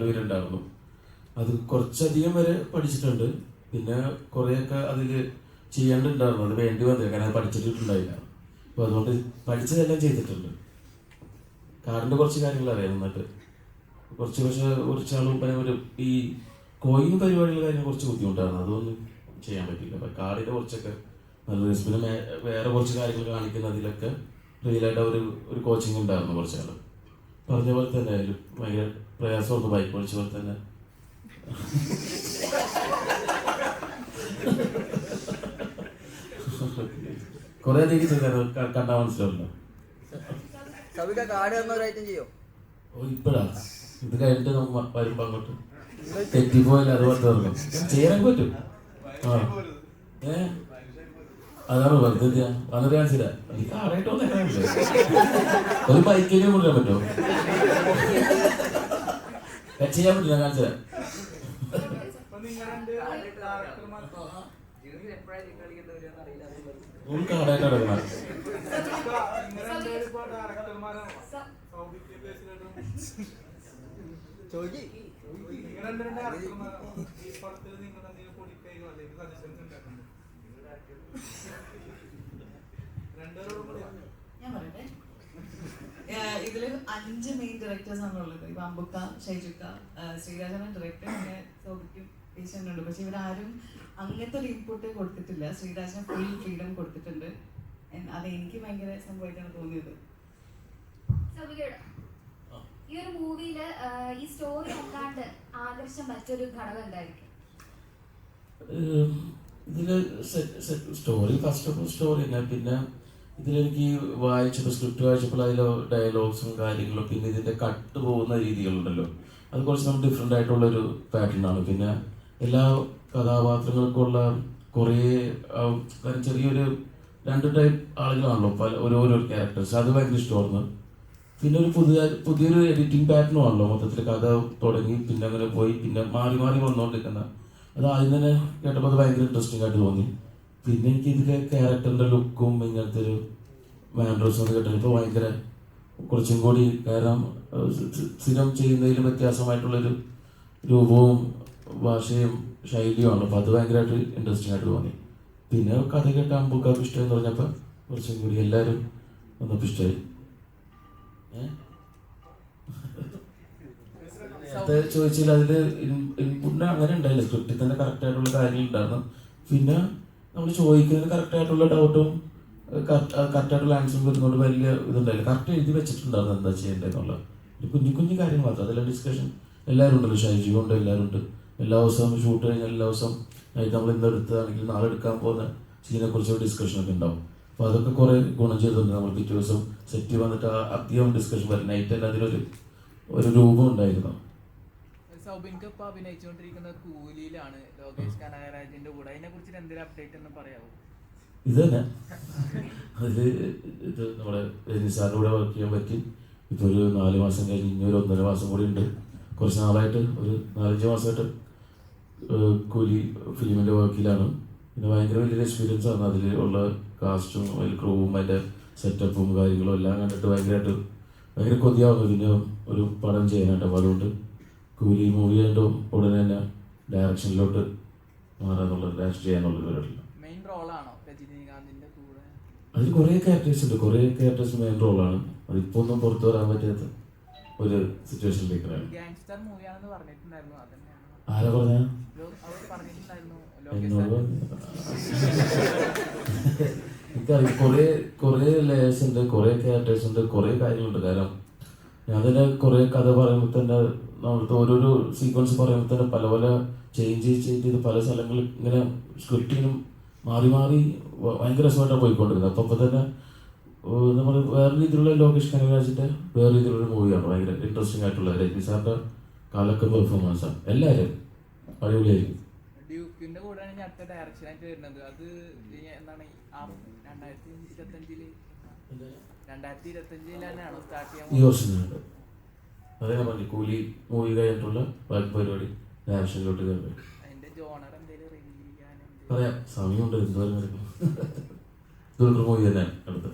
കണ്ണൂരുണ്ടായിരുന്നു. അത് കുറച്ചധികം വരെ പഠിച്ചിട്ടുണ്ട്. പിന്നെ കുറേയൊക്കെ അതിൽ ചെയ്യാണ്ടുണ്ടായിരുന്നു, അത് വേണ്ടി വന്നില്ല, കാരണം അത് പഠിച്ചിട്ടുണ്ടായില്ല. അപ്പോൾ അതുകൊണ്ട് പഠിച്ചതെല്ലാം ചെയ്തിട്ടുണ്ട്. കാറിൻ്റെ കുറച്ച് കാര്യങ്ങൾ അറിയാം നന്നായിട്ട്. കുറച്ചാളും ഒരു ഈ കോയിങ് പരിപാടികളുടെ കാര്യം കുറച്ച് ബുദ്ധിമുട്ടായിരുന്നു, അതൊന്നും ചെയ്യാൻ പറ്റില്ല. അപ്പം കാറിൻ്റെ കുറച്ചൊക്കെ നല്ല രസം. പിന്നെ വേറെ കുറച്ച് കാര്യങ്ങൾ കാണിക്കുന്നതിലൊക്കെ റിയലായിട്ട് ഒരു കോച്ചിങ് ഉണ്ടായിരുന്നു കുറച്ചാൾ. പറഞ്ഞ പോലെ തന്നെ അതിൽ ഭയങ്കര പ്രയാസമുണ്ട്, ബൈക്ക് പഠിച്ച പോലെ തന്നെ. കുറെ അധികം ചെയ്താൽ കണ്ടാൽ മനസ്സിലാവില്ല. ഇപ്പഴാ ഇത് കഴിഞ്ഞിട്ട് നമുക്ക് വരുമ്പോ അങ്ങോട്ട് തെറ്റിപ്പോയല്ലോ, അതുപോലെ തുടങ്ങും ചെയ്യാൻ പറ്റും. ആ അതാണ് വെറുതെ വളരെ കാണിച്ചില്ല. എനിക്ക് ആടായിട്ടൊന്നും എങ്ങനെയുണ്ട് ഒരു ബൈക്കിനെ കൊണ്ടുവരാൻ പറ്റുമോ? ചെയ്യാൻ പറ്റില്ല, കാണിച്ചത് കാടായിട്ട് നടക്കണം. ഞാൻ പറയട്ടെ, ഇതില് 5 മെയിൻ ഡയറക്ടേഴ്സ് ആണുള്ളത്. ഇപ്പൊ അമ്പുക്ക, ഷൈജുക്ക, ശ്രീരാജൻ ഡയറക്ടർ, പിന്നെ സൗബിക്കും ഉണ്ട്. പക്ഷെ ഇവരാരും അങ്ങനത്തെ ഒരു ഇൻപുട്ട് കൊടുത്തിട്ടില്ല. ശ്രീരാജന് ഫുൾ ഫ്രീഡം കൊടുത്തിട്ടുണ്ട്. അത് എനിക്ക് ഭയങ്കര സംഭവമായിട്ടാണ് തോന്നിയത്. ഈ ഒരു മൂവിയില് ഈ സ്റ്റോറി അല്ലാണ്ട് ആകർഷം മറ്റൊരു ഘടകം എന്തായിരിക്കും? ഇതില് സ്റ്റോറി ഫസ്റ്റ് ഓഫ് സ്റ്റോറി തന്നെ. പിന്നെ ഇതിലെനിക്ക് വായിച്ചപ്പോൾ സ്ക്രിപ്റ്റ് വായിച്ചപ്പോൾ അതിലെ ഡയലോഗ്സും കാര്യങ്ങളും, പിന്നെ ഇതിന്റെ കട്ട് പോകുന്ന രീതികളുണ്ടല്ലോ, അത് കുറച്ച് നമുക്ക് ഡിഫറെൻ്റ് ആയിട്ടുള്ളൊരു പാറ്റേൺ ആണ്. പിന്നെ എല്ലാ കഥാപാത്രങ്ങൾക്കുള്ള കുറേ ചെറിയൊരു 2 ടൈപ്പ് ആളുകളാണല്ലോ ഓരോരോ ക്യാരക്ടേഴ്സ്, അത് ഭയങ്കര ഇഷ്ടമായിരുന്നു. പിന്നെ ഒരു പുതിയൊരു എഡിറ്റിംഗ് പാറ്റേണും ആണല്ലോ മൊത്തത്തിൽ. കഥ തുടങ്ങി പിന്നെ അങ്ങനെ പോയി പിന്നെ മാറി വന്നുകൊണ്ടിരിക്കുന്ന, അത് ആദ്യം തന്നെ കേട്ടപ്പോൾ അത് ഭയങ്കര ഇൻട്രസ്റ്റിംഗ് ആയിട്ട് തോന്നി. പിന്നെ എനിക്ക് ഇതിലെ ക്യാരക്ടറിൻ്റെ ലുക്കും ഇങ്ങനത്തെ ഒരു മാൻഡ്രോസും ഒക്കെ കേട്ടപ്പോൾ ഇപ്പോൾ ഭയങ്കര കുറച്ചും കൂടി, കാരണം സ്ഥിരം ചെയ്യുന്നതിലും വ്യത്യാസമായിട്ടുള്ളൊരു രൂപവും ഭാഷയും ശൈലിയുമാണ്. അപ്പോൾ അത് ഭയങ്കരമായിട്ട് ഇൻട്രസ്റ്റിംഗ് ആയിട്ട് തോന്നി. പിന്നെ കഥ കേട്ട അമ്പുക്കാർക്ക് ഇഷ്ടം എന്ന് പറഞ്ഞപ്പോൾ കുറച്ചും കൂടി എല്ലാവരും വന്നപ്പോൾ ഇഷ്ടമായി. അത് ചോദിച്ചാൽ അതിൽ ഇൻപുട്ടിന് അങ്ങനെ ഉണ്ടായില്ല, സ്ക്രിപ്റ്റിൽ തന്നെ കറക്റ്റായിട്ടുള്ള കാര്യങ്ങൾ ഉണ്ടായിരുന്നു. പിന്നെ നമ്മൾ ചോദിക്കുന്നതിന് കറക്റ്റായിട്ടുള്ള ഡൗട്ടും കറക്റ്റായിട്ടുള്ള ആൻസറും വരുന്നതുകൊണ്ട് വലിയ ഇതുണ്ടായില്ല. കറക്റ്റ് എഴുതി വെച്ചിട്ടുണ്ടായിരുന്നു എന്താ ചെയ്യേണ്ടതെന്നുള്ള കുഞ്ഞു കാര്യങ്ങൾ മാത്രം. അതെല്ലാം ഡിസ്കഷൻ എല്ലാവരും ഉണ്ടല്ലോ, ഷൈജി ഉണ്ട്, എല്ലാവരും ഉണ്ട്. എല്ലാ ദിവസവും ഷൂട്ട് കഴിഞ്ഞാൽ എല്ലാ ദിവസം ആയിട്ട് നമ്മൾ ഇന്ന് എടുത്തതാണെങ്കിൽ നാളെ എടുക്കാൻ പോകുന്ന സീനെ കുറിച്ചൊരു ഡിസ്കഷനൊക്കെ ഉണ്ടാവും. അപ്പോൾ അതൊക്കെ കുറേ ഗുണം ചെയ്തിട്ടുണ്ട്. നമ്മൾ പിറ്റേ ദിവസം സെറ്റ് വന്നിട്ട് അധികം ഡിസ്കഷൻ വരും. നൈറ്റ് തന്നെ അതിലൊരു രൂപം ഉണ്ടായിരുന്നു. സൗബിൻകപ്പ് അഭിനയിച്ചുകൊണ്ടിരിക്കുന്ന കൂലിയിലാണ് ലോകേഷ് കനകരാജിന്റെ കൂടെ. അതിനെ കുറിച്ച് എന്തെങ്കിലും അപ്ഡേറ്റ് എന്ന് പറയാമോ? ഇത് തന്നെ ഇത് നമ്മുടെ നിസാറിൻ്റെ കൂടെ വർക്ക് ചെയ്യാൻ പറ്റി. ഇപ്പോൾ ഒരു 4 മാസം കഴിഞ്ഞ് ഇനി ഒരു 1.5 മാസം കൂടി ഉണ്ട്. കുറച്ച് നാളായിട്ട് ഒരു 4-5 മാസമായിട്ട് കൂലി ഫിലിമിൻ്റെ വർക്കിലാണ്. പിന്നെ ഭയങ്കര വലിയൊരു എക്സ്പീരിയൻസ് ആണ്. അതിൽ ഉള്ള കാസ്റ്റും അതിൽ ക്രൂവും അതിൻ്റെ സെറ്റപ്പും കാര്യങ്ങളും എല്ലാം കണ്ടിട്ട് ഭയങ്കര കൊതിയാവുന്നു പിന്നെ ഒരു പടം ചെയ്യാനായിട്ട്. അപ്പോൾ അതുകൊണ്ട് കൂലി മൂവി ആയിട്ട് ഉടനെ തന്നെ ഡയറക്ഷനിലോട്ട് ഡയറക്ഷൻ ചെയ്യാനുള്ളൊരു പരിപാടി. അതിൽ കുറേ ക്യാരക്ടേഴ്സ് ഉണ്ട്, കുറേ ക്യാരക്ടേഴ്സ് മെയിൻ റോളാണ്. അതിപ്പോൾ ഒന്നും പുറത്തു വരാൻ പറ്റാത്ത ഒരു സിറ്റുവേഷനിലേക്കാണ്. ആരാ പറഞ്ഞ എന്നോട് എനിക്കറിയാം. കുറേ ലേയേഴ്സ് ഉണ്ട്, കുറേ ക്യാരക്ടേഴ്സ് ഉണ്ട്, കുറേ കാര്യങ്ങളുണ്ട്. കാരണം ഞാൻ തന്നെ കുറേ കഥ പറയുമ്പോൾ തന്നെ നമ്മൾക്ക് ഓരോരോ സീക്വൻസ് പറയുമ്പോൾ തന്നെ പല ചേഞ്ച് ചെയ്ത് പല സ്ഥലങ്ങളിൽ ഇങ്ങനെ സ്ക്രിപ്റ്റിനും മാറി ഭയങ്കര രസമായിട്ടാണ് പോയിക്കൊണ്ടിരുന്നത്. അപ്പോൾ തന്നെ നമ്മൾ വേറെ രീതിയിലുള്ള ലോകേഷ് കനകരാജിൻ്റെ വേറെ രീതിയിലുള്ള മൂവിയാണ്. ഭയങ്കര ഇൻട്രസ്റ്റിംഗ് ആയിട്ടുള്ള രജനി സാറിൻ്റെ കാലൊക്കെ പെർഫോമൻസാണ്. എല്ലാവരും അടിപൊളിയായിരിക്കും. ഡ്യൂക്കിന്റെ കൂടെയാണ് ഞാൻ അടുത്ത ഡയറക്ഷൻ ആയിട്ട് വരുന്നത്. അത് എന്താണ് 2025-ലാണോ സ്റ്റാർട്ട് ചെയ്യാൻ? ഈ വർഷം തന്നെ അതേ പറഞ്ഞു. കൂലി മൂവി കഴിഞ്ഞിട്ടുള്ള ബാക്കി പരിപാടി ഡയറക്ഷനിലോട്ട് കയറി. അതിന്റെ ജോണർ എന്തെങ്കിലും റിവീൽ ചെയ്യാൻ പറയാം, സമയമുണ്ട്. എന്തുവരെ ദുൽഖർ മൂവി തന്നെയാണ് അടുത്ത്.